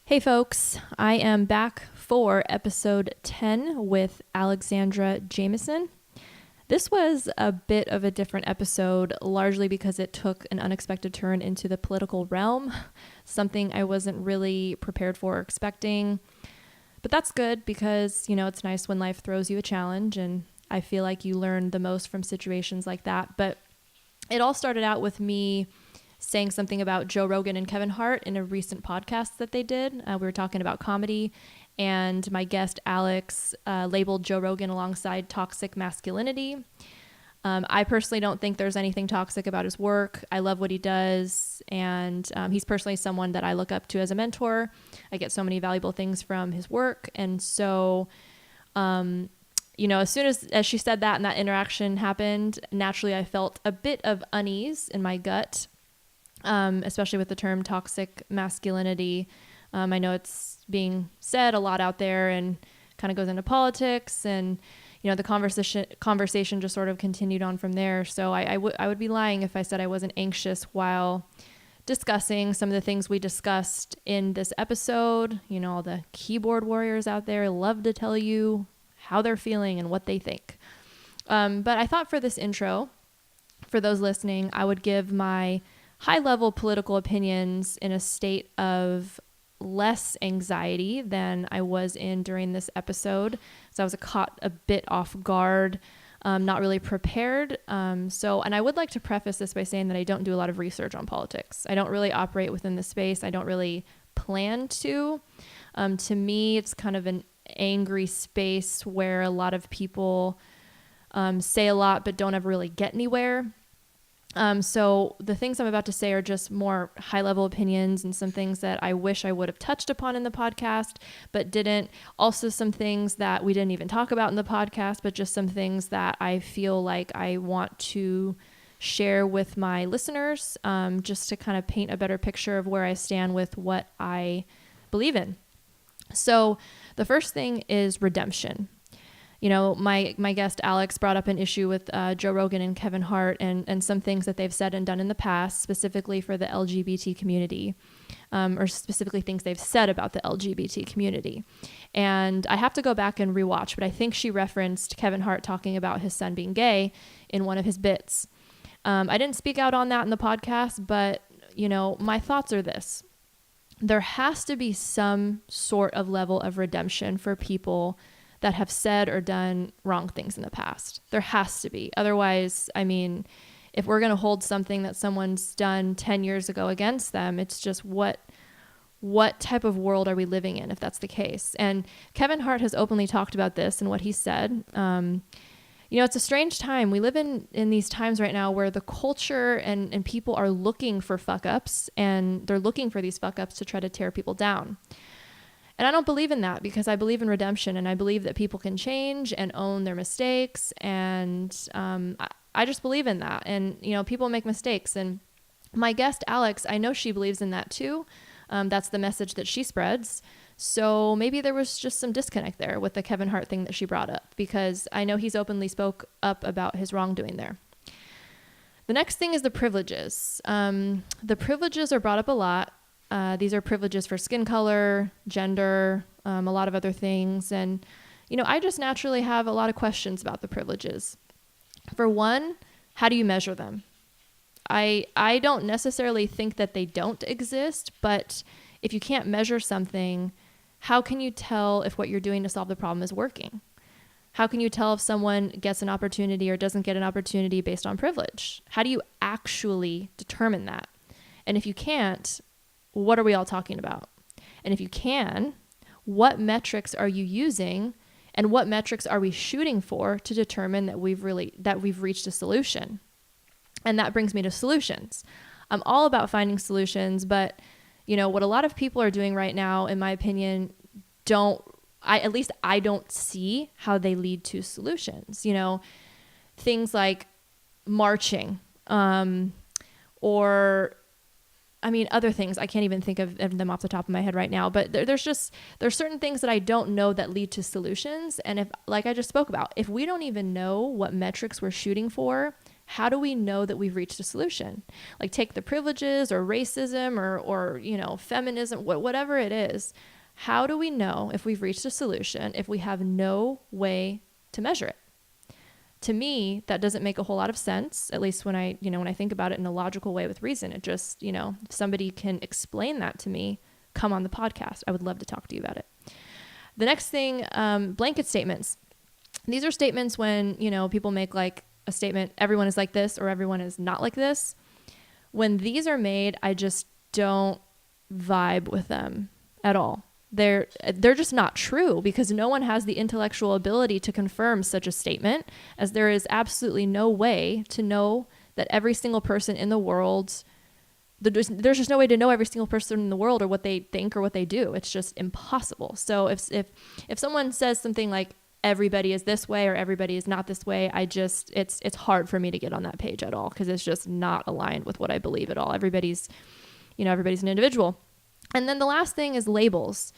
Hey folks, I am back for episode 10 with Alexandra Jameson. This was a bit of a different episode, largely because it took an unexpected turn into the political realm, something I wasn't really prepared for or expecting. But that's good because, it's nice when life throws you a challenge, and I feel like you learn the most from situations like that. But it all started out with me saying something about Joe Rogan and Kevin Hart in a recent podcast that they did. We were talking about comedy, and my guest Alex labeled Joe Rogan alongside toxic masculinity. I personally don't think there's anything toxic about his work. I love what he does, and he's personally someone that I look up to as a mentor. I get so many valuable things from his work, and so as soon as she said that and that interaction happened, naturally I felt a bit of unease in my gut. Especially with the term toxic masculinity. I know it's being said a lot out there and kind of goes into politics, and the conversation just sort of continued on from there. So I would be lying if I said I wasn't anxious while discussing some of the things we discussed in this episode. All the keyboard warriors out there love to tell you how they're feeling and what they think. But I thought for this intro, for those listening, I would give my high-level political opinions in a state of less anxiety than I was in during this episode. So I was caught a bit off guard, not really prepared. And I would like to preface this by saying that I don't do a lot of research on politics. I don't really operate within the space. I don't really plan to. To me, it's kind of an angry space where a lot of people say a lot but don't ever really get anywhere. So the things I'm about to say are just more high-level opinions and some things that I wish I would have touched upon in the podcast, but didn't. Also some things that we didn't even talk about in the podcast, but just some things that I feel like I want to share with my listeners, just to kind of paint a better picture of where I stand with what I believe in. So the first thing is redemption. My guest Alex brought up an issue with Joe Rogan and Kevin Hart and some things that they've said and done in the past, specifically for the LGBT community, or specifically things they've said about the LGBT community. And I have to go back and rewatch, but I think she referenced Kevin Hart talking about his son being gay in one of his bits. I didn't speak out on that in the podcast, but, my thoughts are this. There has to be some sort of level of redemption for people that have said or done wrong things in the past. There has to be. Otherwise, if we're going to hold something that someone's done 10 years ago against them, it's just what type of world are we living in if that's the case? And Kevin Hart has openly talked about this and what he said. It's a strange time. We live in these times right now where the culture and people are looking for fuck-ups, and they're looking for these fuck-ups to try to tear people down. And I don't believe in that, because I believe in redemption, and I believe that people can change and own their mistakes. And I just believe in that. And, people make mistakes. And my guest, Alex, I know she believes in that too. That's the message that she spreads. So maybe there was just some disconnect there with the Kevin Hart thing that she brought up, because I know he's openly spoke up about his wrongdoing there. The next thing is the privileges. The privileges are brought up a lot. These are privileges for skin color, gender, a lot of other things. And, I just naturally have a lot of questions about the privileges. For one, how do you measure them? I don't necessarily think that they don't exist, but if you can't measure something, how can you tell if what you're doing to solve the problem is working? How can you tell if someone gets an opportunity or doesn't get an opportunity based on privilege? How do you actually determine that? And if you can't, what are we all talking about? And if you can, what metrics are you using, and what metrics are we shooting for to determine that we've reached a solution? And that brings me to solutions. I'm all about finding solutions, but what a lot of people are doing right now, in my opinion, I don't see how they lead to solutions. Things like marching, or other things. I can't even think of them off the top of my head right now, but there's certain things that I don't know that lead to solutions. And if, like I just spoke about, if we don't even know what metrics we're shooting for, how do we know that we've reached a solution? Like take the privileges or racism or feminism, whatever it is. How do we know if we've reached a solution if we have no way to measure it? To me, that doesn't make a whole lot of sense, at least when I think about it in a logical way with reason. It just, if somebody can explain that to me, come on the podcast. I would love to talk to you about it. The next thing, blanket statements. These are statements when, people make like a statement, everyone is like this or everyone is not like this. When these are made, I just don't vibe with them at all. They're just not true because no one has the intellectual ability to confirm such a statement, as there is absolutely no way to know that every single person in the world, there's just no way to know every single person in the world or what they think or what they do. It's just impossible. So if someone says something like everybody is this way or everybody is not this way, it's hard for me to get on that page at all because it's just not aligned with what I believe at all. Everybody's an individual. And then the last thing is labels.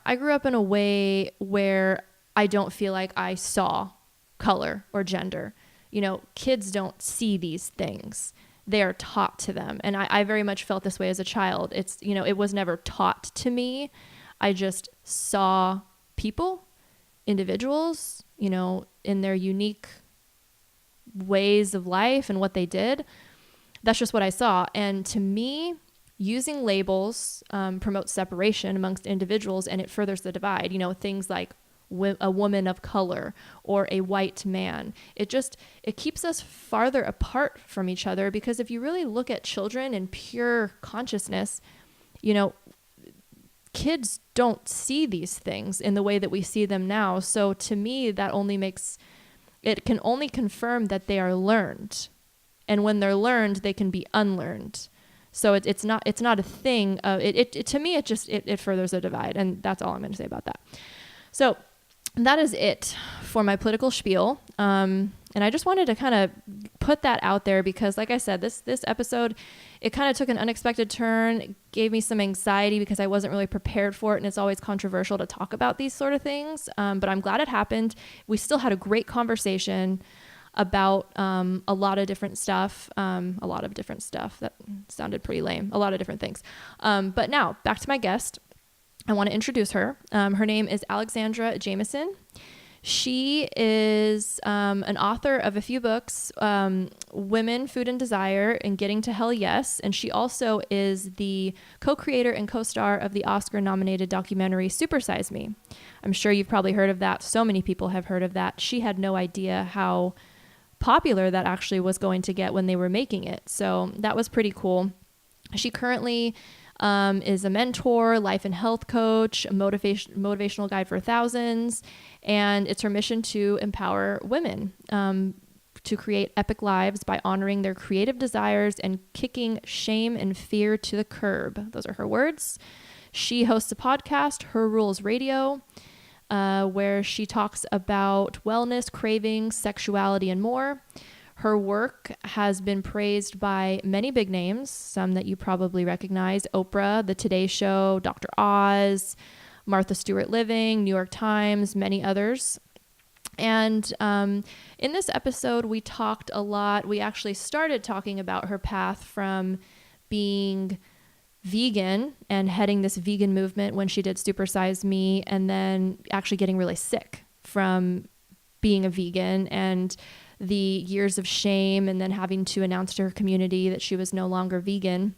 I grew up in a way where I don't feel like I saw color or gender. Kids don't see these things. They are taught to them. And I very much felt this way as a child. It's, it was never taught to me. I just saw people, individuals, in their unique ways of life and what they did. That's just what I saw. And to me, using labels promotes separation amongst individuals, and it furthers the divide. Things like a woman of color or a white man. It keeps us farther apart from each other, because if you really look at children in pure consciousness, kids don't see these things in the way that we see them now. So to me, that can only confirm that they are learned. And when they're learned, they can be unlearned. So it's not a thing. To me, it furthers a divide, and that's all I'm going to say about that. So that is it for my political spiel. And I just wanted to kind of put that out there because, like I said, this episode, it kind of took an unexpected turn. It gave me some anxiety because I wasn't really prepared for it, and it's always controversial to talk about these sort of things. But I'm glad it happened. We still had a great conversation about a lot of different stuff. That sounded pretty lame. A lot of different things. But now back to my guest. I want to introduce her. Her name is Alexandra Jameson. She is an author of a few books, Women, Food, and Desire, and Getting to Hell Yes. And she also is the co-creator and co-star of the Oscar-nominated documentary Super Size Me. I'm sure you've probably heard of that. So many people have heard of that. She had no idea how popular that actually was going to get when they were making it. So that was pretty cool. She currently is a mentor, life and health coach, a motivational guide for thousands, and it's her mission to empower women to create epic lives by honoring their creative desires and kicking shame and fear to the curb. Those are her words. She hosts a podcast, Her Rules Radio, where she talks about wellness, cravings, sexuality, and more. Her work has been praised by many big names, some that you probably recognize: Oprah, The Today Show, Dr. Oz, Martha Stewart Living, New York Times, many others. And in this episode, we talked a lot. We actually started talking about her path from being vegan and heading this vegan movement when she did Super Size Me, and then actually getting really sick from being a vegan and the years of shame, and then having to announce to her community that she was no longer vegan,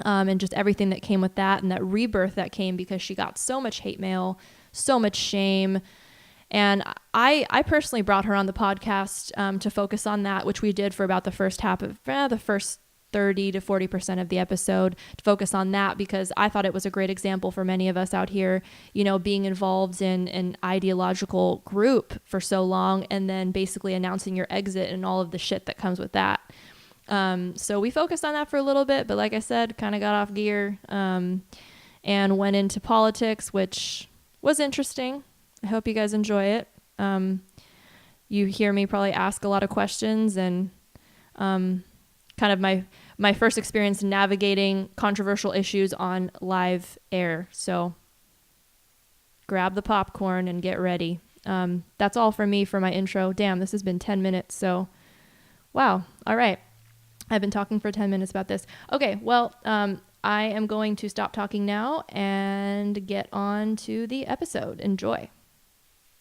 and just everything that came with that, and that rebirth that came because she got so much hate mail, so much shame. And I personally brought her on the podcast to focus on that, which we did for about the first 30 to 40% of the episode, to focus on that, because I thought it was a great example for many of us out here, being involved in an ideological group for so long and then basically announcing your exit and all of the shit that comes with that. So we focused on that for a little bit, but like I said, kind of got off gear and went into politics, which was interesting. I hope you guys enjoy it. You hear me probably ask a lot of questions, and kind of my first experience navigating controversial issues on live air. So grab the popcorn and get ready. That's all for me for my intro. Damn, this has been 10 minutes. So Wow. All right. I've been talking for 10 minutes about this. Okay. Well, I am going to stop talking now and get on to the episode. Enjoy.